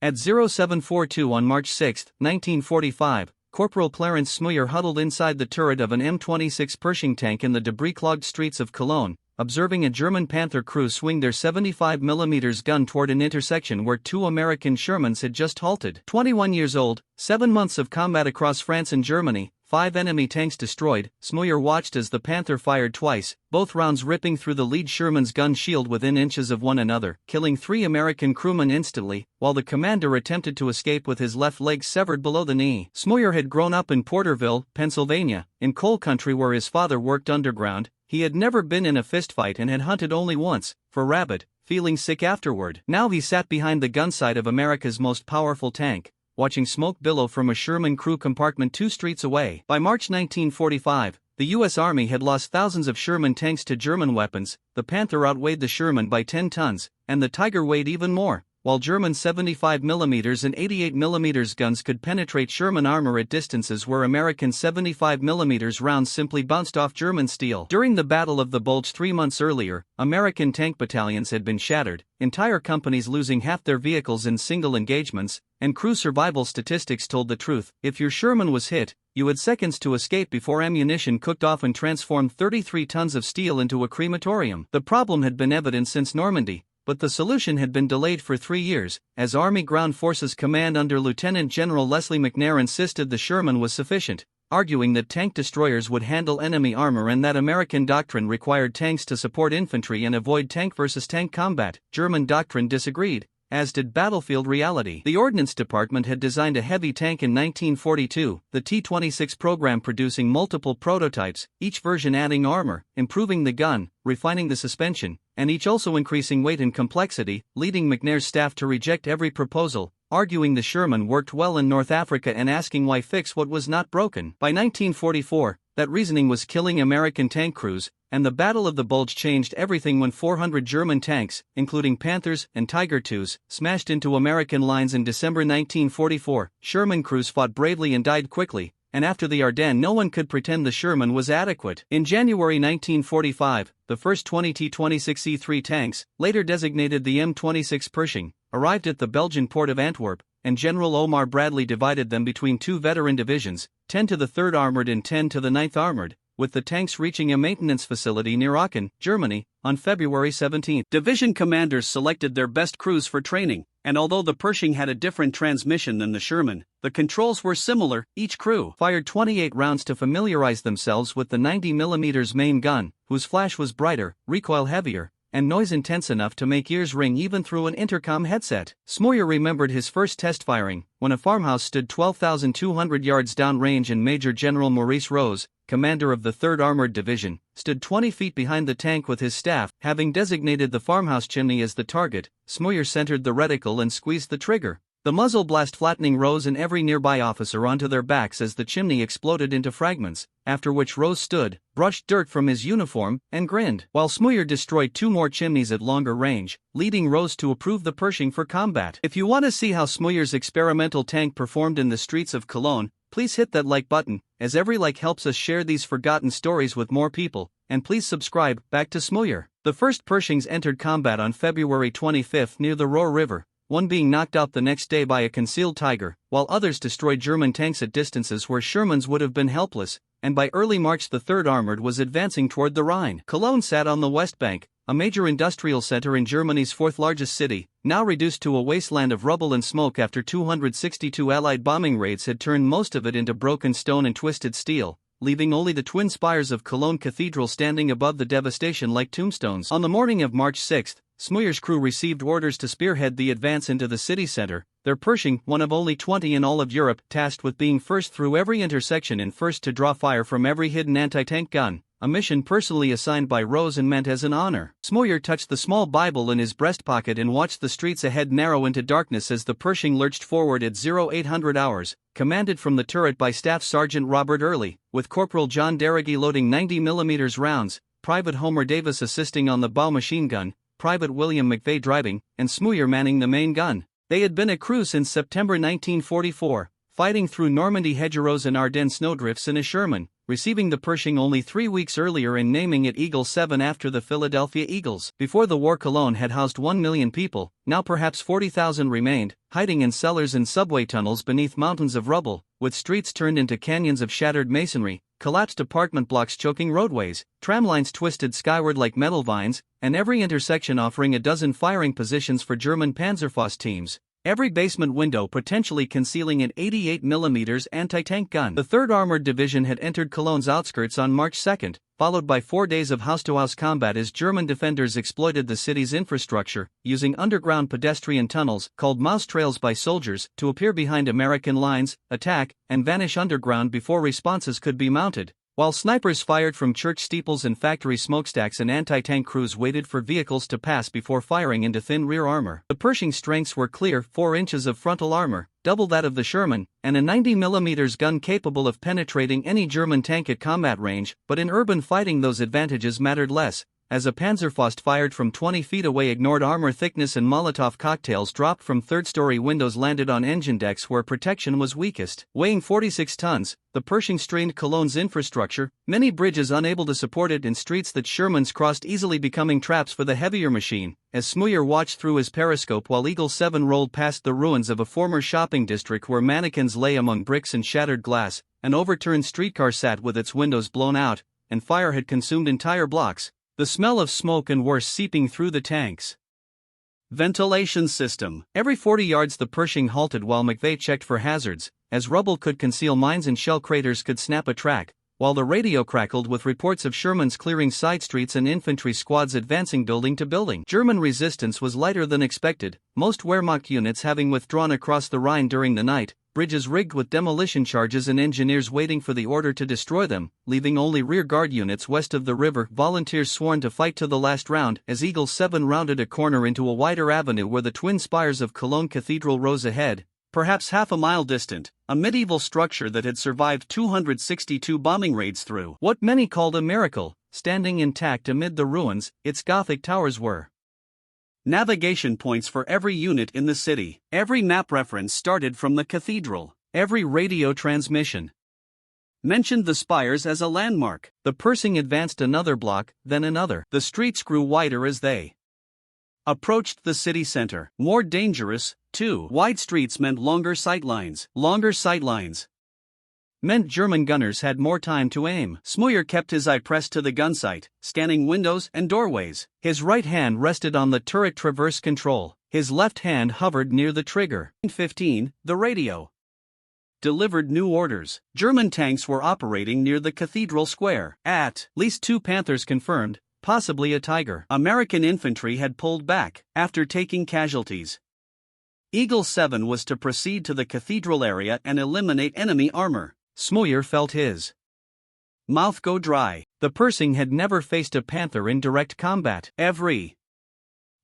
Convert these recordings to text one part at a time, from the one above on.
At 0742 on March 6, 1945, Corporal Clarence Smouyer huddled inside the turret of an M26 Pershing tank in the debris-clogged streets of Cologne, observing a German Panther crew swing their 75mm gun toward an intersection where two American Shermans had just halted. 21 years old, 7 months of combat across France and Germany, 5 enemy tanks destroyed, Smouyer watched as the Panther fired twice, both rounds ripping through the lead Sherman's gun shield within inches of one another, killing 3 American crewmen instantly, while the commander attempted to escape with his left leg severed below the knee. Smouyer had grown up in Porterville, Pennsylvania, in coal country where his father worked underground. He had never been in a fistfight and had hunted only once, for rabbit, feeling sick afterward. Now he sat behind the gun sight of America's most powerful tank, watching smoke billow from a Sherman crew compartment 2 streets away. By March 1945, the U.S. Army had lost thousands of Sherman tanks to German weapons. The Panther outweighed the Sherman by 10 tons, and the Tiger weighed even more. While German 75mm and 88mm guns could penetrate Sherman armor at distances where American 75mm rounds simply bounced off German steel. During the Battle of the Bulge 3 months earlier, American tank battalions had been shattered, entire companies losing half their vehicles in single engagements, and crew survival statistics told the truth. If your Sherman was hit, you had seconds to escape before ammunition cooked off and transformed 33 tons of steel into a crematorium. The problem had been evident since Normandy, but the solution had been delayed for 3 years, as Army Ground Forces Command under Lieutenant General Leslie McNair insisted the Sherman was sufficient, arguing that tank destroyers would handle enemy armor and that American doctrine required tanks to support infantry and avoid tank versus tank combat. German doctrine disagreed, as did battlefield reality. The Ordnance Department had designed a heavy tank in 1942, the T-26 program producing multiple prototypes, each version adding armor, improving the gun, refining the suspension, and each also increasing weight and complexity, leading McNair's staff to reject every proposal, arguing the Sherman worked well in North Africa and asking why fix what was not broken. By 1944, that reasoning was killing American tank crews, and the Battle of the Bulge changed everything when 400 German tanks, including Panthers and Tiger IIs, smashed into American lines in December 1944. Sherman crews fought bravely and died quickly, and after the Ardennes no one could pretend the Sherman was adequate. In January 1945, the first 20 T-26E3 tanks, later designated the M26 Pershing, arrived at the Belgian port of Antwerp, and General Omar Bradley divided them between 2 veteran divisions, 10 to the 3rd Armored and 10 to the 9th Armored, with the tanks reaching a maintenance facility near Aachen, Germany, on February 17. Division commanders selected their best crews for training, and although the Pershing had a different transmission than the Sherman, the controls were similar. Each crew fired 28 rounds to familiarize themselves with the 90mm main gun, whose flash was brighter, recoil heavier, and noise intense enough to make ears ring even through an intercom headset. Smouyer remembered his first test firing, when a farmhouse stood 12,200 yards downrange and Major General Maurice Rose, commander of the 3rd Armored Division, stood 20 feet behind the tank with his staff. Having designated the farmhouse chimney as the target, Smouyer centered the reticle and squeezed the trigger, the muzzle blast flattening Rose and every nearby officer onto their backs as the chimney exploded into fragments, after which Rose stood, brushed dirt from his uniform, and grinned, while Smouyer destroyed 2 more chimneys at longer range, leading Rose to approve the Pershing for combat. If you want to see how Smouyer's experimental tank performed in the streets of Cologne, please hit that like button, as every like helps us share these forgotten stories with more people, and please subscribe. Back to Smouyer. The first Pershings entered combat on February 25 near the Roer River, one being knocked out the next day by a concealed Tiger, while others destroyed German tanks at distances where Shermans would have been helpless, and by early March the 3rd Armored was advancing toward the Rhine. Cologne sat on the West Bank, a major industrial center in Germany's 4th largest city, now reduced to a wasteland of rubble and smoke after 262 Allied bombing raids had turned most of it into broken stone and twisted steel, leaving only the twin spires of Cologne Cathedral standing above the devastation like tombstones. On the morning of March 6, Smouyer's crew received orders to spearhead the advance into the city center, their Pershing, one of only 20 in all of Europe, tasked with being first through every intersection and first to draw fire from every hidden anti-tank gun, a mission personally assigned by Rose and meant as an honor. Smouyer touched the small Bible in his breast pocket and watched the streets ahead narrow into darkness as the Pershing lurched forward at 0800 hours, commanded from the turret by Staff Sergeant Robert Early, with Corporal John Derrigy loading 90mm rounds, Private Homer Davis assisting on the bow machine gun, Private William McVeigh driving, and Smouyer manning the main gun. They had been a crew since September 1944, fighting through Normandy hedgerows and Ardennes snowdrifts in a Sherman, receiving the Pershing only 3 weeks earlier and naming it Eagle 7 after the Philadelphia Eagles. Before the war, Cologne had housed 1 million people, now perhaps 40,000 remained, hiding in cellars and subway tunnels beneath mountains of rubble, with streets turned into canyons of shattered masonry, collapsed apartment blocks choking roadways, tramlines twisted skyward like metal vines, and every intersection offering a dozen firing positions for German Panzerfaust teams. Every basement window potentially concealing an 88mm anti-tank gun. The 3rd Armored Division had entered Cologne's outskirts on March 2, followed by 4 days of house-to-house combat as German defenders exploited the city's infrastructure, using underground pedestrian tunnels, called mouse trails by soldiers, to appear behind American lines, attack, and vanish underground before responses could be mounted. While snipers fired from church steeples and factory smokestacks and anti-tank crews waited for vehicles to pass before firing into thin rear armor. The Pershing strengths were clear 4 inches of frontal armor, double that of the Sherman, and a 90mm gun capable of penetrating any German tank at combat range, but in urban fighting those advantages mattered less, as a Panzerfaust fired from 20 feet away ignored armor thickness and Molotov cocktails dropped from third-story windows landed on engine decks where protection was weakest. Weighing 46 tons, the Pershing strained Cologne's infrastructure, many bridges unable to support it and streets that Shermans crossed easily becoming traps for the heavier machine, as Smüyer watched through his periscope while Eagle 7 rolled past the ruins of a former shopping district where mannequins lay among bricks and shattered glass. An overturned streetcar sat with its windows blown out, and fire had consumed entire blocks, the smell of smoke and worse seeping through the tanks. Ventilation system. Every 40 yards the Pershing halted while McVeigh checked for hazards, as rubble could conceal mines and shell craters could snap a track, while the radio crackled with reports of Shermans clearing side streets and infantry squads advancing building to building. German resistance was lighter than expected, most Wehrmacht units having withdrawn across the Rhine during the night, bridges rigged with demolition charges and engineers waiting for the order to destroy them, leaving only rear guard units west of the river, volunteers sworn to fight to the last round, as Eagle 7 rounded a corner into a wider avenue where the twin spires of Cologne Cathedral rose ahead, perhaps half a mile distant, a medieval structure that had survived 262 bombing raids through what many called a miracle, standing intact amid the ruins its Gothic towers were. Navigation points for every unit in the city. Every map reference started from the cathedral. Every radio transmission mentioned the spires as a landmark. The Pershing advanced another block, then another. The streets grew wider as they approached the city center. More dangerous, too. Wide streets meant longer sightlines. Longer sightlines meant German gunners had more time to aim. Smüyer kept his eye pressed to the gun sight, scanning windows and doorways. His right hand rested on the turret traverse control. His left hand hovered near the trigger. 15, the radio delivered new orders. German tanks were operating near the cathedral square. At least 2 Panthers confirmed, possibly a Tiger. American infantry had pulled back after taking casualties. Eagle 7 was to proceed to the cathedral area and eliminate enemy armor. Smüyer felt his mouth go dry. The Pershing had never faced a Panther in direct combat. Every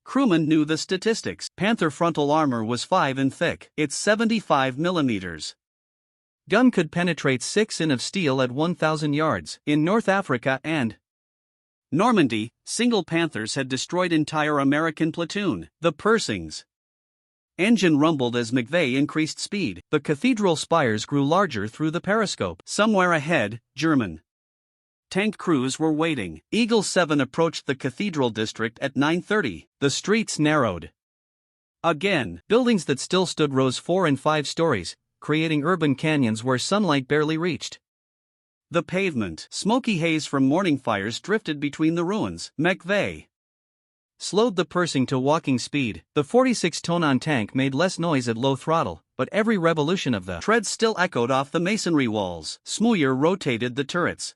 crewman knew the statistics. Panther frontal armor was 5 in thick. Its 75mm gun could penetrate 6 in of steel at 1,000 yards. In North Africa and Normandy, single Panthers had destroyed entire American platoon. The Pershing's engine rumbled as McVeigh increased speed. The cathedral spires grew larger through the periscope. Somewhere ahead, German tank crews were waiting. Eagle 7 approached the cathedral district at 9:30. The streets narrowed again. Buildings that still stood rose 4 and 5 stories, creating urban canyons where sunlight barely reached the pavement. Smoky haze from morning fires drifted between the ruins. McVeigh slowed the Pershing to walking speed. The 46-ton tank made less noise at low throttle, but every revolution of the treads still echoed off the masonry walls. Smüyer rotated the turrets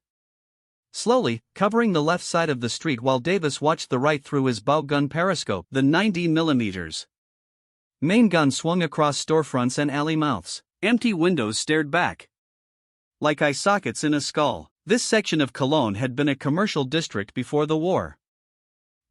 slowly, covering the left side of the street while Davis watched the right through his bow gun periscope. The 90mm main gun swung across storefronts and alley mouths. Empty windows stared back like eye sockets in a skull. This section of Cologne had been a commercial district before the war.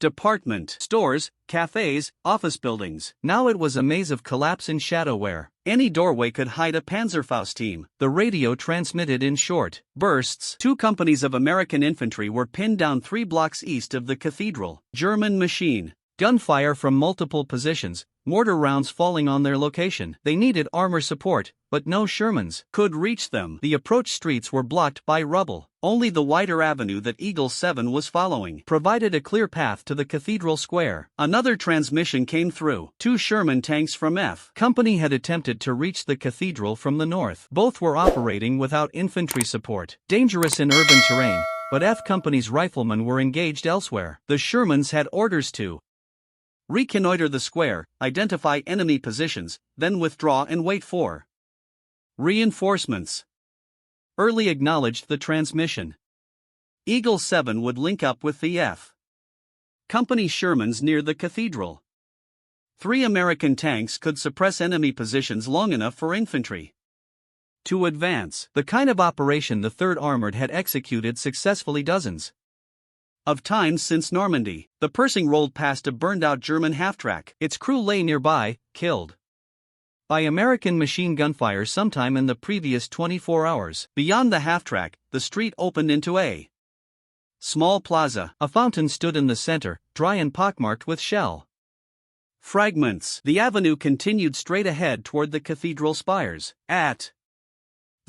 Department stores, cafes, office buildings. Now it was a maze of collapse and shadow where any doorway could hide a Panzerfaust team. The radio transmitted in short bursts. 2 companies of American infantry were pinned down 3 blocks east of the cathedral. German machine gunfire from multiple positions, mortar rounds falling on their location. They needed armor support, but no Shermans could reach them. The approach streets were blocked by rubble. Only the wider avenue that Eagle 7 was following provided a clear path to the Cathedral Square. Another transmission came through. 2 Sherman tanks from F Company had attempted to reach the cathedral from the north. Both were operating without infantry support. Dangerous in urban terrain, but F Company's riflemen were engaged elsewhere. The Shermans had orders to reconnoiter the square, identify enemy positions, then withdraw and wait for reinforcements. Early acknowledged the transmission. Eagle 7 would link up with the F Company Shermans near the cathedral. 3 American tanks could suppress enemy positions long enough for infantry to advance. The kind of operation the 3rd Armored had executed successfully dozens of times since Normandy. The Pershing rolled past a burned-out German half-track. Its crew lay nearby, killed by American machine gun fire sometime in the previous 24 hours. Beyond the half-track, the street opened into a small plaza. A fountain stood in the center, dry and pockmarked with shell fragments. The avenue continued straight ahead toward the cathedral spires. At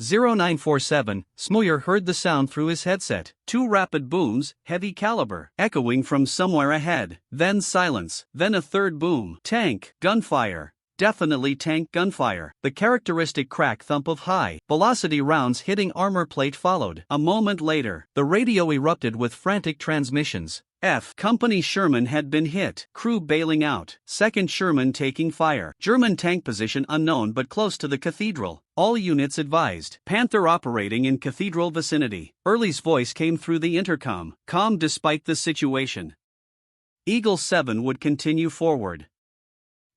0947, Smouyer heard the sound through his headset. 2 rapid booms, heavy caliber, echoing from somewhere ahead. Then silence, then a 3rd boom. Tank, gunfire. Definitely tank gunfire. The characteristic crack thump of high-velocity rounds hitting armor plate followed. A moment later, the radio erupted with frantic transmissions. F Company Sherman had been hit. Crew bailing out. 2nd Sherman taking fire. German tank position unknown but close to the cathedral. All units advised. Panther operating in cathedral vicinity. Early's voice came through the intercom. Calm despite the situation. Eagle 7 would continue forward.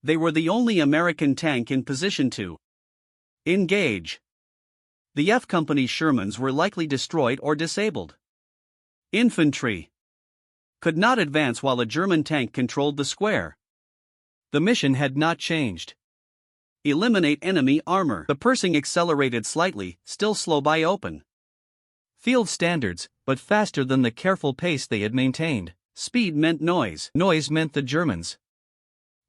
They were the only American tank in position to engage. The F Company Shermans were likely destroyed or disabled. Infantry could not advance while a German tank controlled the square. The mission had not changed. Eliminate enemy armor. The Pershing accelerated slightly, still slow by open field standards, but faster than the careful pace they had maintained. Speed meant noise. Noise meant the Germans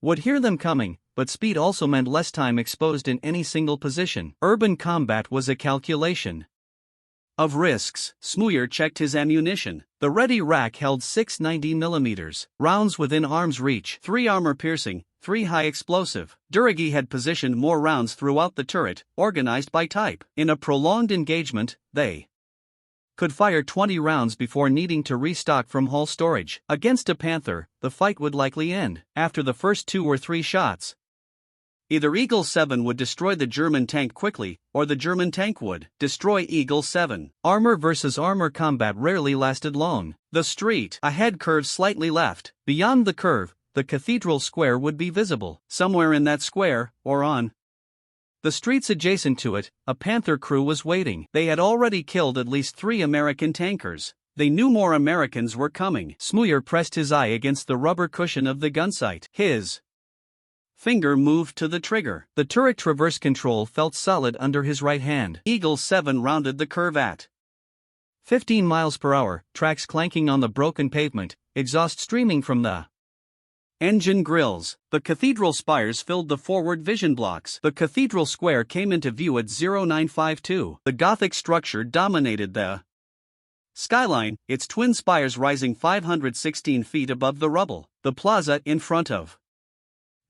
would hear them coming, but speed also meant less time exposed in any single position. Urban combat was a calculation of risks. Smouyer checked his ammunition. The ready rack held 6 90mm rounds within arm's reach, 3 armor-piercing, 3 high-explosive. Duragi had positioned more rounds throughout the turret, organized by type. In a prolonged engagement, they could fire 20 rounds before needing to restock from hull storage. Against a Panther, the fight would likely end after the first 2 or 3 shots. Either Eagle 7 would destroy the German tank quickly, or the German tank would destroy Eagle 7. Armor versus armor combat rarely lasted long. The street ahead curved slightly left. Beyond the curve, the cathedral square would be visible. Somewhere in that square, or on the streets adjacent to it, a Panther crew was waiting. They had already killed at least 3 American tankers. They knew more Americans were coming. Smouyer pressed his eye against the rubber cushion of the gun sight. His finger moved to the trigger. The turret traverse control felt solid under his right hand. Eagle 7 rounded the curve at 15 miles per hour, tracks clanking on the broken pavement, exhaust streaming from the engine grills. The cathedral spires filled the forward vision blocks. The cathedral square came into view at 0952. The Gothic structure dominated the skyline, its twin spires rising 516 feet above the rubble. The plaza in front of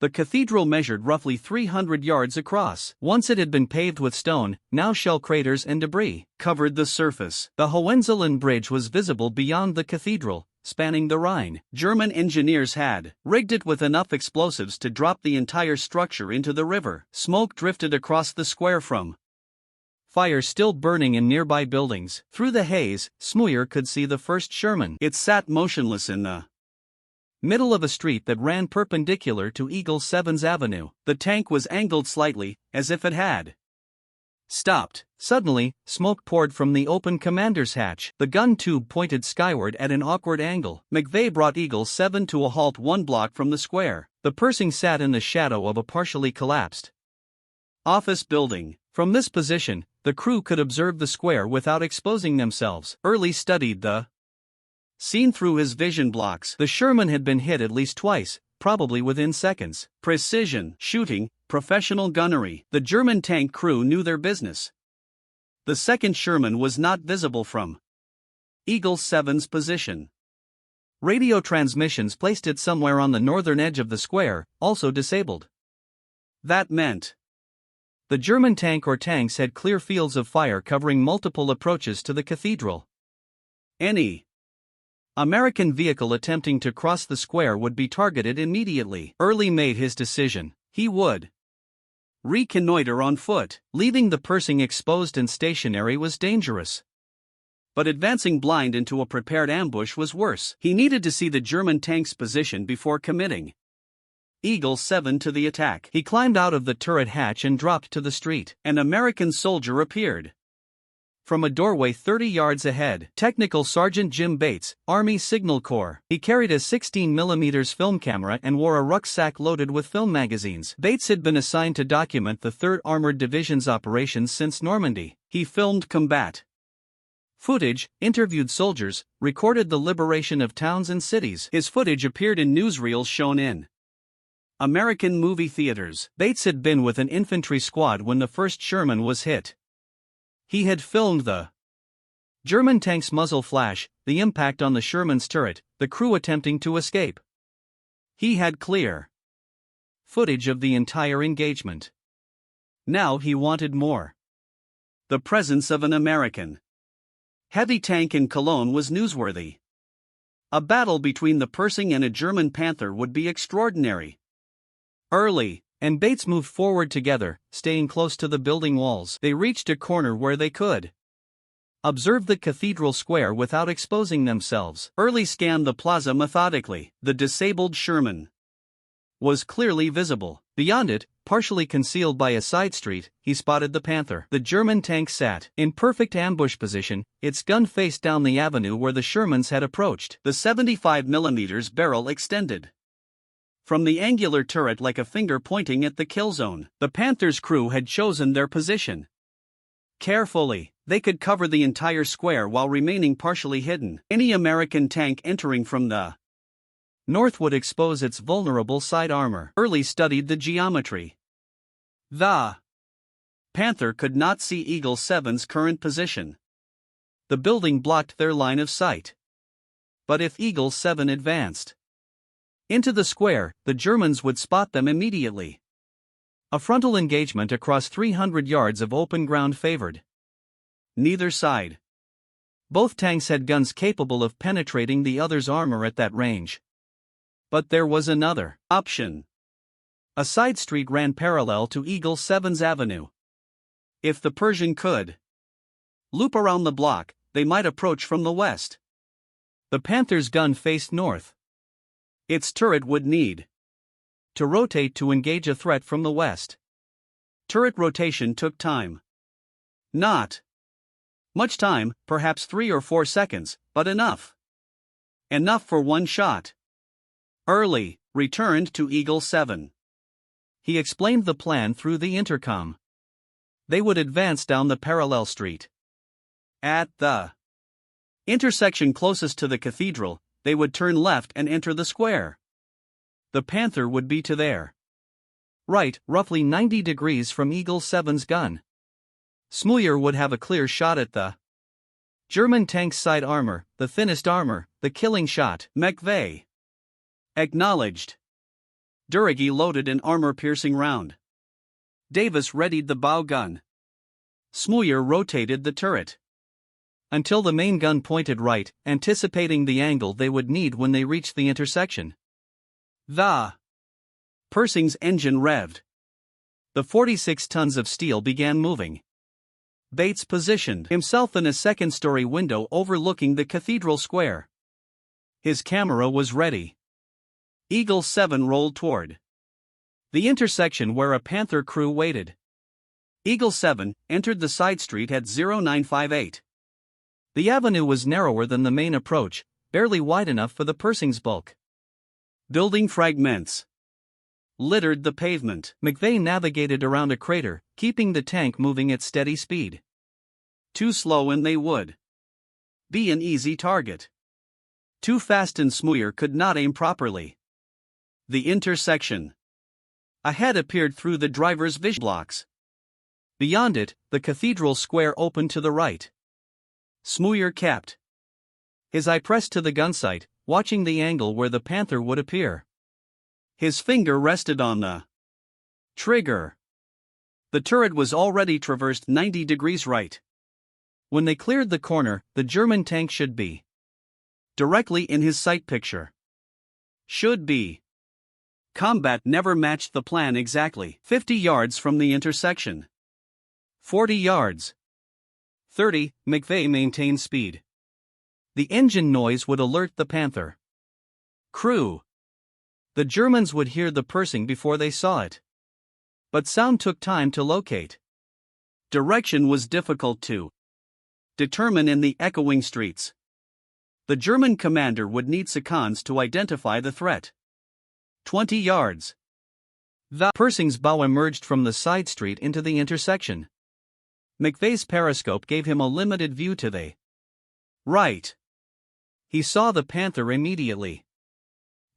the cathedral measured roughly 300 yards across. Once it had been paved with stone, now shell craters and debris covered the surface. The Hohenzollern Bridge was visible beyond the cathedral, spanning the Rhine. German engineers had rigged it with enough explosives to drop the entire structure into the river. Smoke drifted across the square from fire still burning in nearby buildings. Through the haze, Smouyer could see the first Sherman. It sat motionless in the middle of a street that ran perpendicular to Eagle 7's avenue. The tank was angled slightly, as if it had stopped. Suddenly, smoke poured from the open commander's hatch. The gun tube pointed skyward at an awkward angle. McVeigh brought Eagle 7 to a halt 1 block from the square. The Pershing sat in the shadow of a partially collapsed office building. From this position, the crew could observe the square without exposing themselves. Early studied the scene through his vision blocks. The Sherman had been hit at least twice, probably within seconds. Precision, shooting, professional gunnery. The German tank crew knew their business. The second Sherman was not visible from Eagle 7's position. Radio transmissions placed it somewhere on the northern edge of the square, also disabled. That meant the German tank or tanks had clear fields of fire covering multiple approaches to the cathedral. Any American vehicle attempting to cross the square would be targeted immediately. Early made his decision. He would reconnoiter on foot. Leaving the Pershing exposed and stationary was dangerous. But advancing blind into a prepared ambush was worse. He needed to see the German tank's position before committing Eagle 7 to the attack. He climbed out of the turret hatch and dropped to the street. An American soldier appeared from a doorway 30 yards ahead. Technical Sergeant Jim Bates, Army Signal Corps. He carried a 16mm film camera and wore a rucksack loaded with film magazines. Bates had been assigned to document the 3rd Armored Division's operations since Normandy. He filmed combat footage, interviewed soldiers, recorded the liberation of towns and cities. His footage appeared in newsreels shown in American movie theaters. Bates had been with an infantry squad when the first Sherman was hit. He had filmed the German tank's muzzle flash, the impact on the Sherman's turret, the crew attempting to escape. He had clear footage of the entire engagement. Now he wanted more. The presence of an American heavy tank in Cologne was newsworthy. A battle between the Pershing and a German Panther would be extraordinary. Early and Bates moved forward together, staying close to the building walls. They reached a corner where they could observe the cathedral square without exposing themselves. Early scanned the plaza methodically. The disabled Sherman was clearly visible. Beyond it, partially concealed by a side street, he spotted the Panther. The German tank sat in perfect ambush position, its gun faced down the avenue where the Shermans had approached. The 75mm barrel extended from the angular turret like a finger pointing at the kill zone. The Panther's crew had chosen their position carefully. They could cover the entire square while remaining partially hidden. Any American tank entering from the north would expose its vulnerable side armor. Early studied the geometry. The Panther could not see Eagle 7's current position. The building blocked their line of sight. But if Eagle 7 advanced into the square, the Germans would spot them immediately. A frontal engagement across 300 yards of open ground favored neither side. Both tanks had guns capable of penetrating the other's armor at that range. But there was another option. A side street ran parallel to Eagle 7's avenue. If the Pershing could loop around the block, they might approach from the west. The Panther's gun faced north. Its turret would need to rotate to engage a threat from the west. Turret rotation took time. Not much time, perhaps 3 or 4 seconds, but enough. Enough for one shot. Early returned to Eagle 7. He explained the plan through the intercom. They would advance down the parallel street. At the intersection closest to the cathedral, they would turn left and enter the square. The Panther would be to their right, roughly 90 degrees from Eagle 7's gun. Smüyer would have a clear shot at the German tank's side armor, the thinnest armor, the killing shot. McVeigh acknowledged. Duragi loaded an armor-piercing round. Davis readied the bow gun. Smüyer rotated the turret until the main gun pointed right, anticipating the angle they would need when they reached the intersection. The Pershing's engine revved. The 46 tons of steel began moving. Bates positioned himself in a second-story window overlooking the cathedral square. His camera was ready. Eagle 7 rolled toward the intersection where a Panther crew waited. Eagle 7 entered the side street at 0958. The avenue was narrower than the main approach, barely wide enough for the Pershing's bulk. Building fragments littered the pavement. McVeigh navigated around a crater, keeping the tank moving at steady speed. Too slow and they would be an easy target. Too fast and Smüyer could not aim properly. The intersection. A head appeared through the driver's vision blocks. Beyond it, the cathedral square opened to the right. Smooyer kept his eye pressed to the gun sight, watching the angle where the Panther would appear. His finger rested on the trigger. The turret was already traversed 90 degrees right. When they cleared the corner, the German tank should be directly in his sight picture. Should be. Combat never matched the plan exactly. 50 yards from the intersection. 40 yards. 30, McVeigh maintained speed. The engine noise would alert the Panther crew. The Germans would hear the pursing before they saw it. But sound took time to locate. Direction was difficult to determine in the echoing streets. The German commander would need seconds to identify the threat. 20 yards. The Persing's bow emerged from the side street into the intersection. McVeigh's periscope gave him a limited view to the right. He saw the Panther immediately.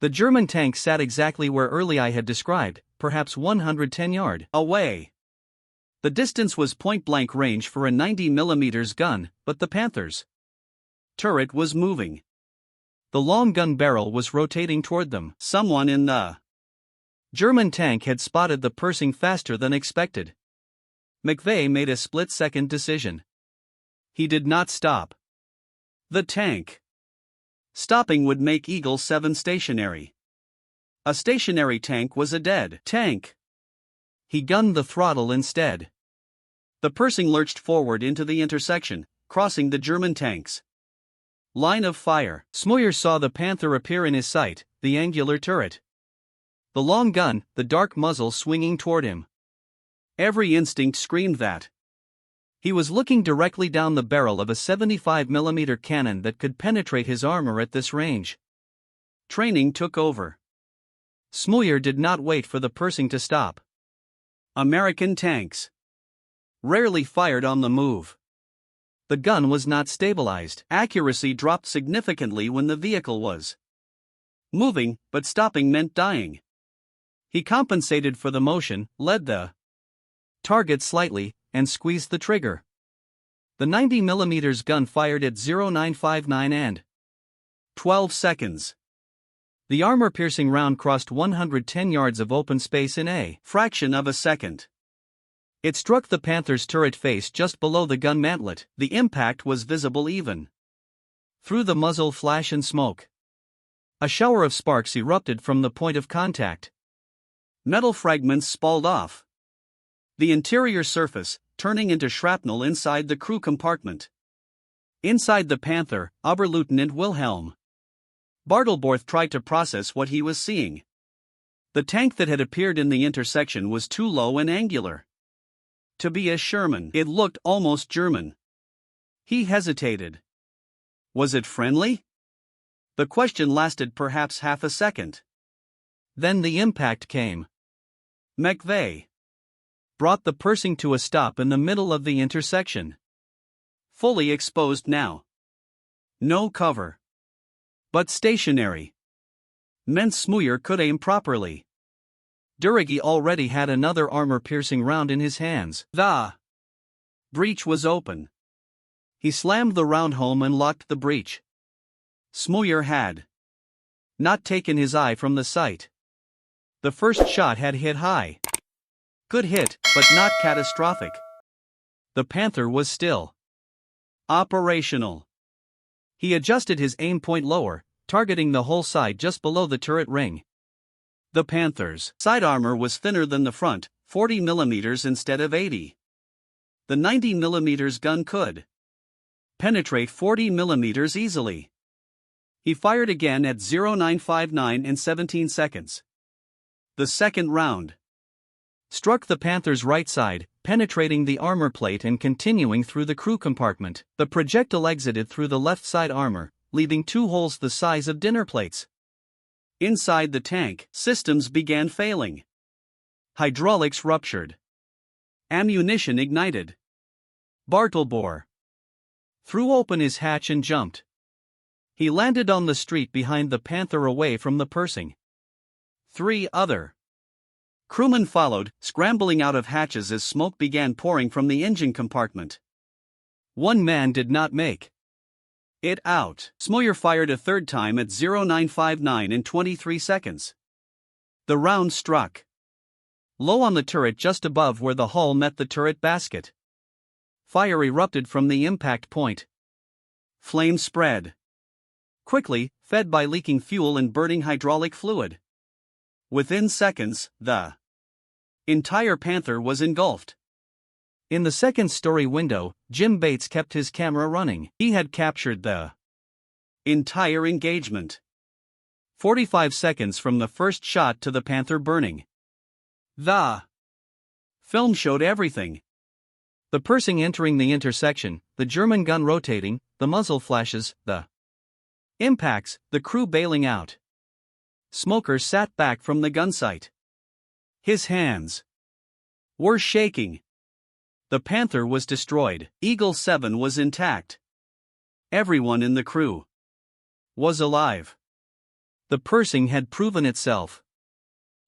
The German tank sat exactly where I had described, perhaps 110 yards away. The distance was point-blank range for a 90mm gun, but the Panther's turret was moving. The long gun barrel was rotating toward them. Someone in the German tank had spotted the Persing faster than expected. McVeigh made a split-second decision. He did not stop the tank. Stopping would make Eagle 7 stationary. A stationary tank was a dead tank. He gunned the throttle instead. The Persing lurched forward into the intersection, crossing the German tank's line of fire. Smooyer saw the Panther appear in his sight, the angular turret. The long gun, the dark muzzle swinging toward him. Every instinct screamed that he was looking directly down the barrel of a 75mm cannon that could penetrate his armor at this range. Training took over. Smooyer did not wait for the Persing to stop. American tanks rarely fired on the move. The gun was not stabilized. Accuracy dropped significantly when the vehicle was moving, but stopping meant dying. He compensated for the motion, led the target slightly, and squeezed the trigger. The 90mm gun fired at 0959 and 12 seconds. The armor-piercing round crossed 110 yards of open space in a fraction of a second. It struck the Panther's turret face just below the gun mantlet. The impact was visible even through the muzzle flash and smoke. A shower of sparks erupted from the point of contact. Metal fragments spalled off the interior surface, turning into shrapnel inside the crew compartment. Inside the Panther, Oberleutnant Wilhelm Bartelborth tried to process what he was seeing. The tank that had appeared in the intersection was too low and angular to be a Sherman. It looked almost German. He hesitated. Was it friendly? The question lasted perhaps half a second. Then the impact came. McVeigh brought the Persing to a stop in the middle of the intersection. Fully exposed now. No cover. But stationary. Meant Smooyer could aim properly. Durigi already had another armor-piercing round in his hands. The breech was open. He slammed the round home and locked the breech. Smooyer had not taken his eye from the sight. The first shot had hit high. Good hit, but not catastrophic. The Panther was still operational. He adjusted his aim point lower, targeting the whole side just below the turret ring. The Panther's side armor was thinner than the front, 40mm instead of 80. The 90mm gun could penetrate 40mm easily. He fired again at 0959 in 17 seconds. The second round struck the Panther's right side, penetrating the armor plate and continuing through the crew compartment. The projectile exited through the left side armor, leaving 2 holes the size of dinner plates. Inside the tank, systems began failing. Hydraulics ruptured. Ammunition ignited. Bartelborth threw open his hatch and jumped. He landed on the street behind the Panther away from the Persing. 3 other crewmen followed, scrambling out of hatches as smoke began pouring from the engine compartment. One man did not make it out. Smoyer fired a third time at 0959 in 23 seconds. The round struck low on the turret just above where the hull met the turret basket. Fire erupted from the impact point. Flames spread quickly, fed by leaking fuel and burning hydraulic fluid. Within seconds, the entire Panther was engulfed. In the second-story window, Jim Bates kept his camera running. He had captured the entire engagement. 45 seconds from the first shot to the Panther burning. The film showed everything. The Persing entering the intersection, the German gun rotating, the muzzle flashes, the impacts, the crew bailing out. Smoker sat back from the gun sight. His hands were shaking. The Panther was destroyed. Eagle 7 was intact. Everyone in the crew was alive. The Persing had proven itself.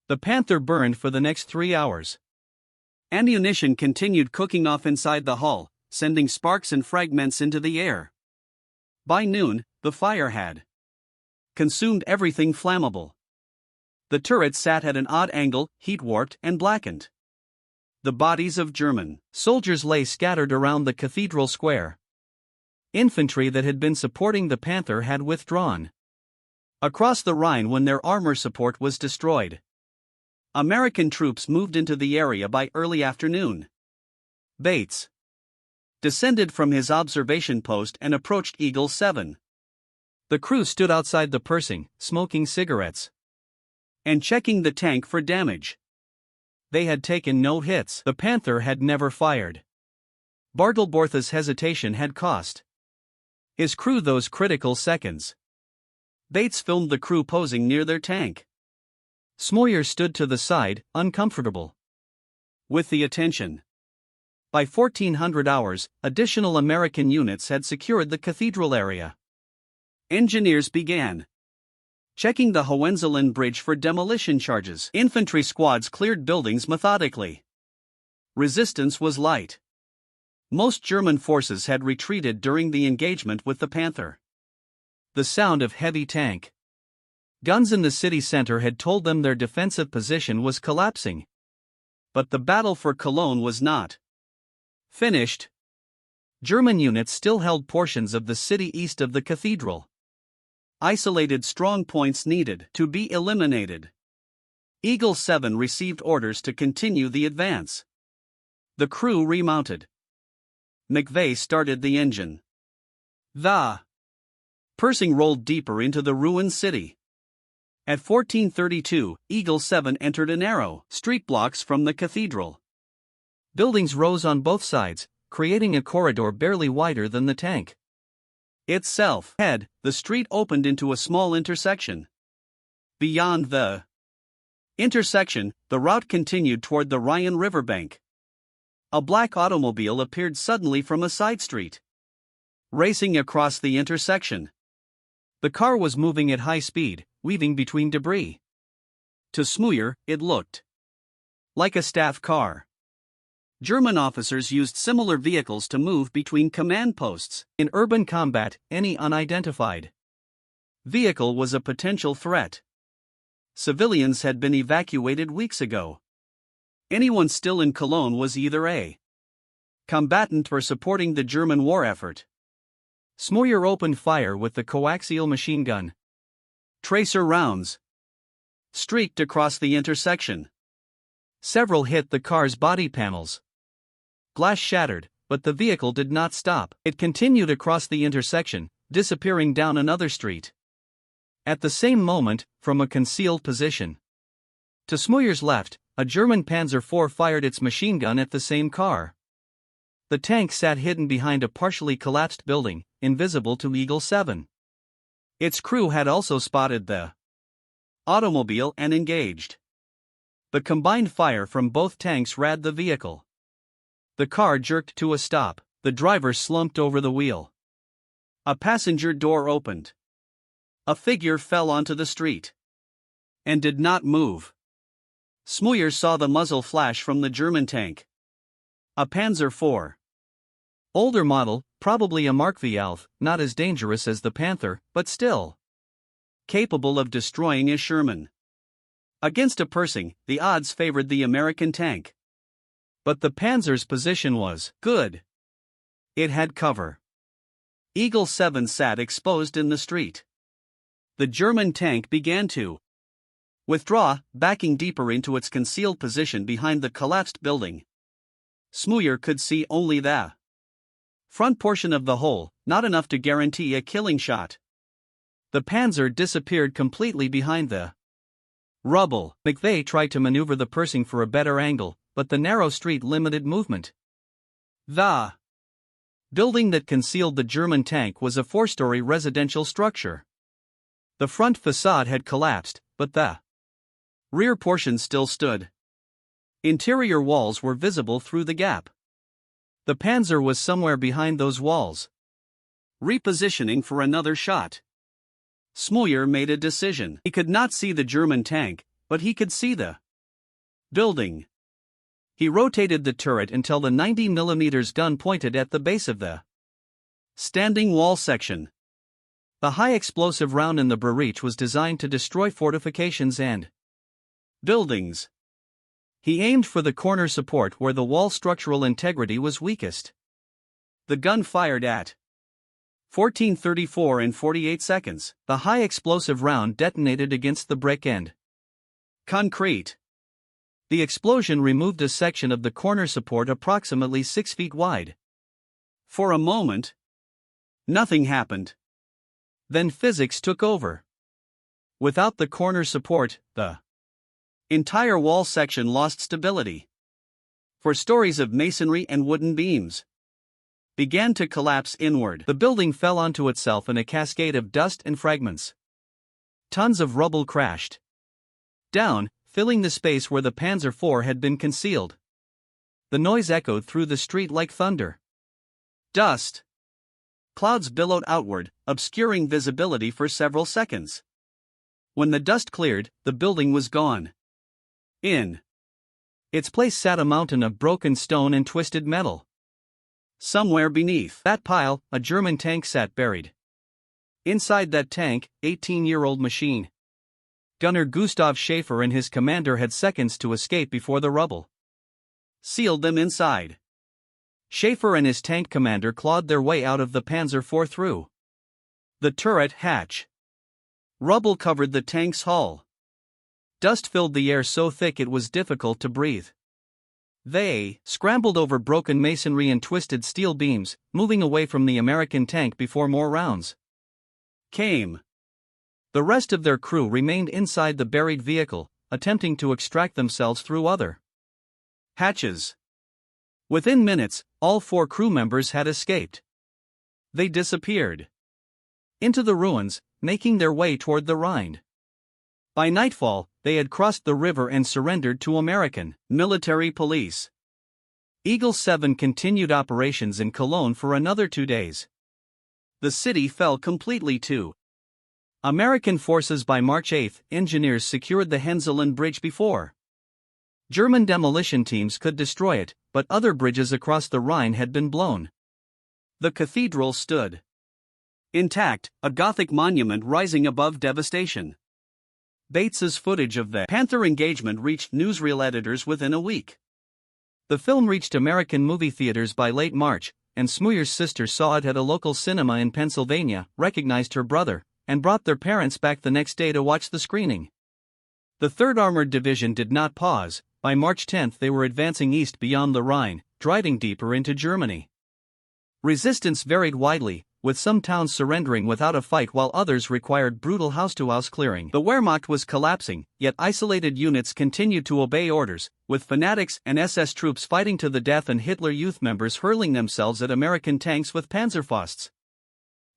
The Panther burned for the next 3 hours. Ammunition continued cooking off inside the hull, sending sparks and fragments into the air. By noon, the fire had consumed everything flammable. The turret sat at an odd angle, heat-warped and blackened. The bodies of German soldiers lay scattered around the cathedral square. Infantry that had been supporting the Panther had withdrawn across the Rhine when their armor support was destroyed. American troops moved into the area by early afternoon. Bates descended from his observation post and approached Eagle 7. The crew stood outside the Persing, smoking cigarettes and checking the tank for damage. They had taken no hits. The Panther had never fired. Bartelborth's hesitation had cost his crew those critical seconds. Bates filmed the crew posing near their tank. Smoyer stood to the side, uncomfortable with the attention. By 1400 hours, additional American units had secured the cathedral area. Engineers began checking the Hohenzollern Bridge for demolition charges. Infantry squads cleared buildings methodically. Resistance was light. Most German forces had retreated during the engagement with the Panther. The sound of heavy tank guns in the city center had told them their defensive position was collapsing. But the battle for Cologne was not finished. German units still held portions of the city east of the cathedral. Isolated strong points needed to be eliminated. Eagle 7 received orders to continue the advance. The crew remounted. McVeigh started the engine. The Persing rolled deeper into the ruined city. At 1432, Eagle 7 entered a narrow street blocks from the cathedral. Buildings rose on both sides, creating a corridor barely wider than the tank itself. The street opened into a small intersection. Beyond the intersection, the route continued toward the Rhine riverbank. A black automobile appeared suddenly from a side street, racing across the intersection. The car was moving at high speed, weaving between debris. To Smoyer, it looked like a staff car. German officers used similar vehicles to move between command posts. In urban combat, any unidentified vehicle was a potential threat. Civilians had been evacuated weeks ago. Anyone still in Cologne was either a combatant or supporting the German war effort. Smoyer opened fire with the coaxial machine gun. Tracer rounds streaked across the intersection. Several hit the car's body panels. Glass shattered, but the vehicle did not stop. It continued across the intersection, disappearing down another street. At the same moment, from a concealed position to Smoyer's left, a German Panzer IV fired its machine gun at the same car. The tank sat hidden behind a partially collapsed building, invisible to Eagle 7. Its crew had also spotted the automobile and engaged. The combined fire from both tanks razed the vehicle. The car jerked to a stop. The driver slumped over the wheel. A passenger door opened. A figure fell onto the street. and did not move. Smüyer saw the muzzle flash from the German tank. A Panzer IV. Older model, probably a Mark V, not as dangerous as the Panther, but still capable of destroying a Sherman. Against a Pershing, the odds favored the American tank. But the Panzer's position was good. It had cover. Eagle 7 sat exposed in the street. The German tank began to withdraw, backing deeper into its concealed position behind the collapsed building. Smüyer could see only the front portion of the hole, not enough to guarantee a killing shot. The Panzer disappeared completely behind the rubble. McVeigh tried to maneuver the Pershing for a better angle, but the narrow street limited movement. The building that concealed the German tank was a 4-story residential structure. The front facade had collapsed, but the rear portion still stood. Interior walls were visible through the gap. The Panzer was somewhere behind those walls, repositioning for another shot. Smüyer made a decision. He could not see the German tank, but he could see the building. He rotated the turret until the 90mm gun pointed at the base of the standing wall section. The high explosive round in the breech was designed to destroy fortifications and buildings. He aimed for the corner support where the wall structural integrity was weakest. The gun fired at 14:34 in 48 seconds. The high explosive round detonated against the brick and concrete. The explosion removed a section of the corner support approximately 6 feet wide. For a moment, nothing happened. Then physics took over. Without the corner support, the entire wall section lost stability. 4 stories of masonry and wooden beams began to collapse inward. The building fell onto itself in a cascade of dust and fragments. Tons of rubble crashed down, filling the space where the Panzer IV had been concealed. The noise echoed through the street like thunder. Dust clouds billowed outward, obscuring visibility for several seconds. When the dust cleared, the building was gone. In its place sat a mountain of broken stone and twisted metal. Somewhere beneath that pile, a German tank sat buried. Inside that tank, 18-year-old machine gunner Gustav Schaefer and his commander had seconds to escape before the rubble sealed them inside. Schaefer and his tank commander clawed their way out of the Panzer IV through the turret hatch. Rubble covered the tank's hull. Dust filled the air so thick it was difficult to breathe. They scrambled over broken masonry and twisted steel beams, moving away from the American tank before more rounds came. The rest of their crew remained inside the buried vehicle, attempting to extract themselves through other hatches. Within minutes, all 4 crew members had escaped. They disappeared into the ruins, making their way toward the Rhine. By nightfall, they had crossed the river and surrendered to American military police. Eagle 7 continued operations in Cologne for another 2 days. The city fell completely to American forces. By March 8, engineers secured the Henselin Bridge before German demolition teams could destroy it, but other bridges across the Rhine had been blown. The cathedral stood intact, a Gothic monument rising above devastation. Bates's footage of the Panther engagement reached newsreel editors within a week. The film reached American movie theaters by late March, and Smüyer's sister saw it at a local cinema in Pennsylvania, recognized her brother, and brought their parents back the next day to watch the screening. The 3rd Armored Division did not pause. By March 10 they were advancing east beyond the Rhine, driving deeper into Germany. Resistance varied widely, with some towns surrendering without a fight while others required brutal house-to-house clearing. The Wehrmacht was collapsing, yet isolated units continued to obey orders, with fanatics and SS troops fighting to the death and Hitler Youth members hurling themselves at American tanks with Panzerfausts.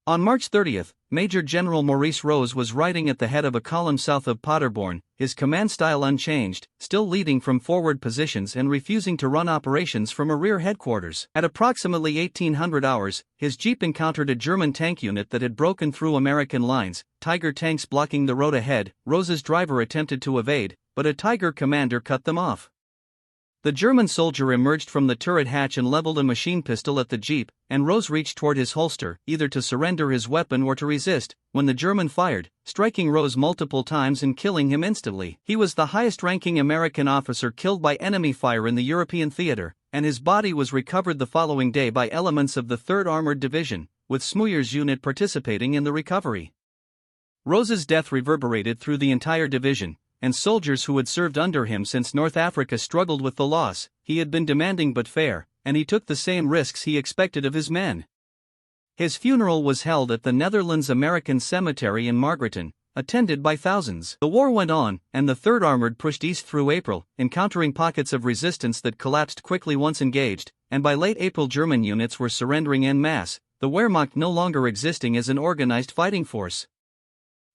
On March 30, Major General Maurice Rose was riding at the head of a column south of Paderborn, his command style unchanged, still leading from forward positions and refusing to run operations from a rear headquarters. At approximately 1800 hours, his jeep encountered a German tank unit that had broken through American lines, Tiger tanks blocking the road ahead. Rose's driver attempted to evade, but a Tiger commander cut them off. The German soldier emerged from the turret hatch and leveled a machine pistol at the jeep, and Rose reached toward his holster, either to surrender his weapon or to resist, when the German fired, striking Rose multiple times and killing him instantly. He was the highest-ranking American officer killed by enemy fire in the European theater, and his body was recovered the following day by elements of the 3rd Armored Division, with Smuyer's unit participating in the recovery. Rose's death reverberated through the entire division, and soldiers who had served under him since North Africa struggled with the loss. He had been demanding but fair, and he took the same risks he expected of his men. His funeral was held at the Netherlands American Cemetery in Margareton, attended by thousands. The war went on, and the 3rd Armored pushed east through April, encountering pockets of resistance that collapsed quickly once engaged, and by late April German units were surrendering en masse, the Wehrmacht no longer existing as an organized fighting force.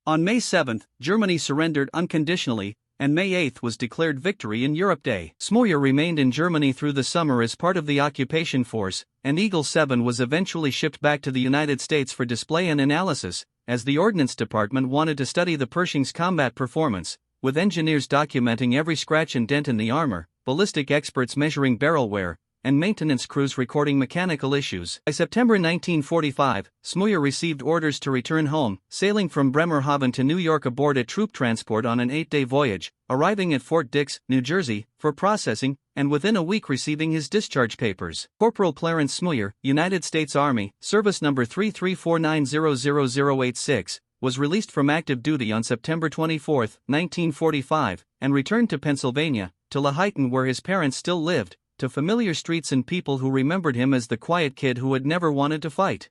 On May 7, Germany surrendered unconditionally, and May 8 was declared Victory in Europe Day. Smeuer remained in Germany through the summer as part of the occupation force, and Eagle 7 was eventually shipped back to the United States for display and analysis, as the Ordnance Department wanted to study the Pershing's combat performance, with engineers documenting every scratch and dent in the armor, ballistic experts measuring barrel wear, and maintenance crews recording mechanical issues. By September 1945, Smeuer received orders to return home, sailing from Bremerhaven to New York aboard a troop transport on an 8-day voyage, arriving at Fort Dix, New Jersey, for processing, and within a week receiving his discharge papers. Corporal Clarence Smeuer, United States Army, service number 334900086, was released from active duty on September 24, 1945, and returned to Pennsylvania, to Laheyton where his parents still lived, to familiar streets and people who remembered him as the quiet kid who had never wanted to fight.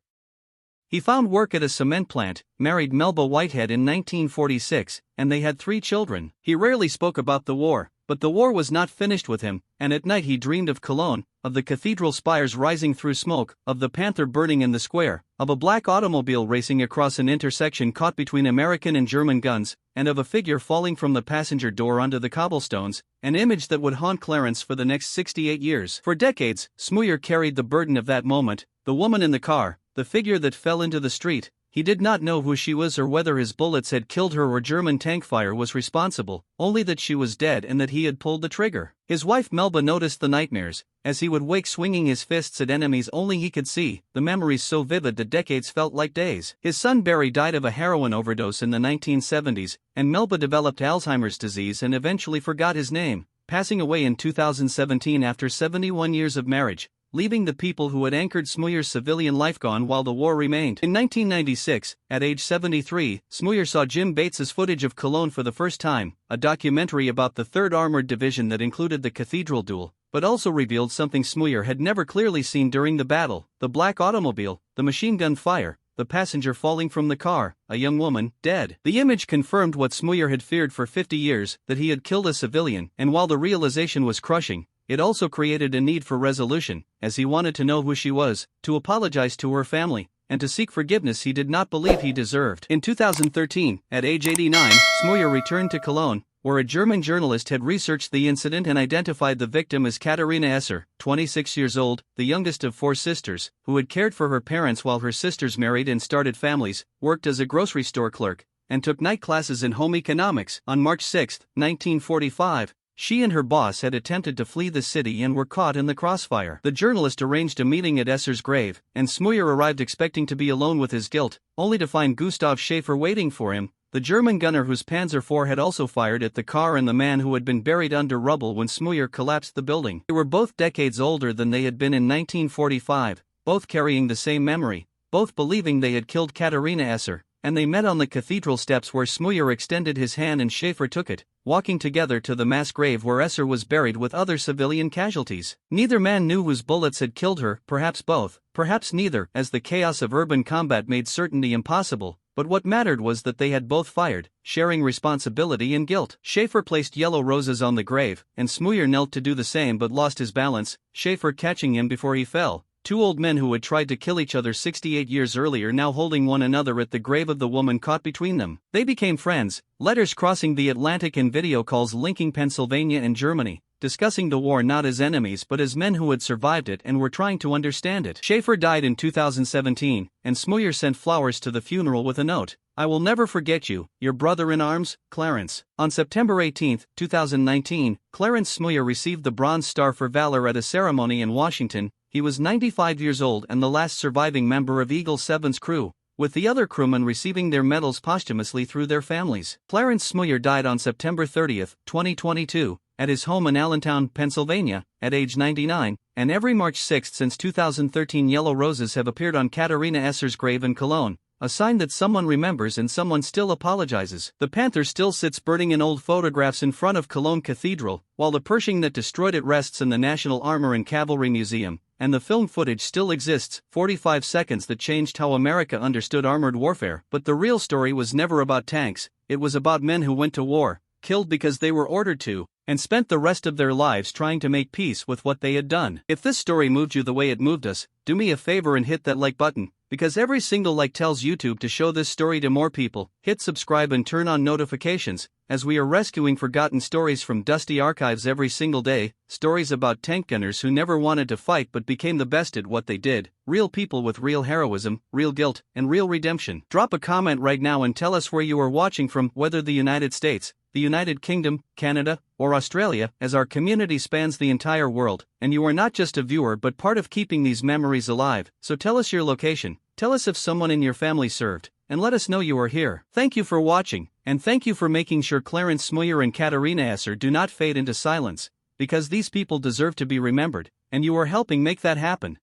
He found work at a cement plant, married Melba Whitehead in 1946, and they had 3 children. He rarely spoke about the war, but the war was not finished with him, and at night he dreamed of Cologne, of the cathedral spires rising through smoke, of the Panther burning in the square, of a black automobile racing across an intersection caught between American and German guns, and of a figure falling from the passenger door onto the cobblestones, an image that would haunt Clarence for the next 68 years. For decades, Smeuer carried the burden of that moment, the woman in the car, the figure that fell into the street. He did not know who she was or whether his bullets had killed her or German tank fire was responsible, only that she was dead and that he had pulled the trigger. His wife Melba noticed the nightmares, as he would wake swinging his fists at enemies only he could see, the memories so vivid that decades felt like days. His son Barry died of a heroin overdose in the 1970s, and Melba developed Alzheimer's disease and eventually forgot his name, passing away in 2017 after 71 years of marriage, leaving the people who had anchored Smeuer's civilian life gone while the war remained. In 1996, at age 73, Smeuer saw Jim Bates's footage of Cologne for the first time, a documentary about the 3rd Armored Division that included the cathedral duel, but also revealed something Smeuer had never clearly seen during the battle: the black automobile, the machine gun fire, the passenger falling from the car, a young woman, dead. The image confirmed what Smeuer had feared for 50 years, that he had killed a civilian, and while the realization was crushing, it also created a need for resolution, as he wanted to know who she was, to apologize to her family, and to seek forgiveness he did not believe he deserved. In 2013, at age 89, Smeuer returned to Cologne, where a German journalist had researched the incident and identified the victim as Katharina Esser, 26 years old, the youngest of 4 sisters, who had cared for her parents while her sisters married and started families, worked as a grocery store clerk, and took night classes in home economics. On March 6, 1945, she and her boss had attempted to flee the city and were caught in the crossfire. The journalist arranged a meeting at Esser's grave, and Smeuer arrived expecting to be alone with his guilt, only to find Gustav Schaefer waiting for him, the German gunner whose Panzer IV had also fired at the car and the man who had been buried under rubble when Smeuer collapsed the building. They were both decades older than they had been in 1945, both carrying the same memory, both believing they had killed Katharina Esser, and they met on the cathedral steps where Smeuer extended his hand and Schaefer took it, walking together to the mass grave where Esser was buried with other civilian casualties. Neither man knew whose bullets had killed her, perhaps both, perhaps neither, as the chaos of urban combat made certainty impossible, but what mattered was that they had both fired, sharing responsibility and guilt. Schaefer placed yellow roses on the grave, and Smeuer knelt to do the same but lost his balance, Schaefer catching him before he fell, two old men who had tried to kill each other 68 years earlier now holding one another at the grave of the woman caught between them. They became friends, letters crossing the Atlantic and video calls linking Pennsylvania and Germany, discussing the war not as enemies but as men who had survived it and were trying to understand it. Schaefer died in 2017, and Smouyer sent flowers to the funeral with a note. "I will never forget you, your brother in arms, Clarence." On September 18, 2019, Clarence Smouyer received the Bronze Star for Valor at a ceremony in Washington. He was 95 years old and the last surviving member of Eagle 7's crew, with the other crewmen receiving their medals posthumously through their families. Clarence Smouyer died on September 30, 2022, at his home in Allentown, Pennsylvania, at age 99, and every March 6 since 2013 yellow roses have appeared on Katharina Esser's grave in Cologne, a sign that someone remembers and someone still apologizes. The Panther still sits burning in old photographs in front of Cologne Cathedral, while the Pershing that destroyed it rests in the National Armor and Cavalry Museum, and the film footage still exists, 45 seconds that changed how America understood armored warfare. But the real story was never about tanks, it was about men who went to war, killed because they were ordered to, and spent the rest of their lives trying to make peace with what they had done. If this story moved you the way it moved us, do me a favor and hit that like button, because every single like tells YouTube to show this story to more people. Hit subscribe and turn on notifications, as we are rescuing forgotten stories from dusty archives every single day, stories about tank gunners who never wanted to fight but became the best at what they did, real people with real heroism, real guilt, and real redemption. Drop a comment right now and tell us where you are watching from, whether the United States, the United Kingdom, Canada, or Australia, as our community spans the entire world, and you are not just a viewer but part of keeping these memories alive. So tell us your location, tell us if someone in your family served, and let us know you are here. Thank you for watching, and thank you for making sure Clarence Smouyer and Katharina Esser do not fade into silence, because these people deserve to be remembered, and you are helping make that happen.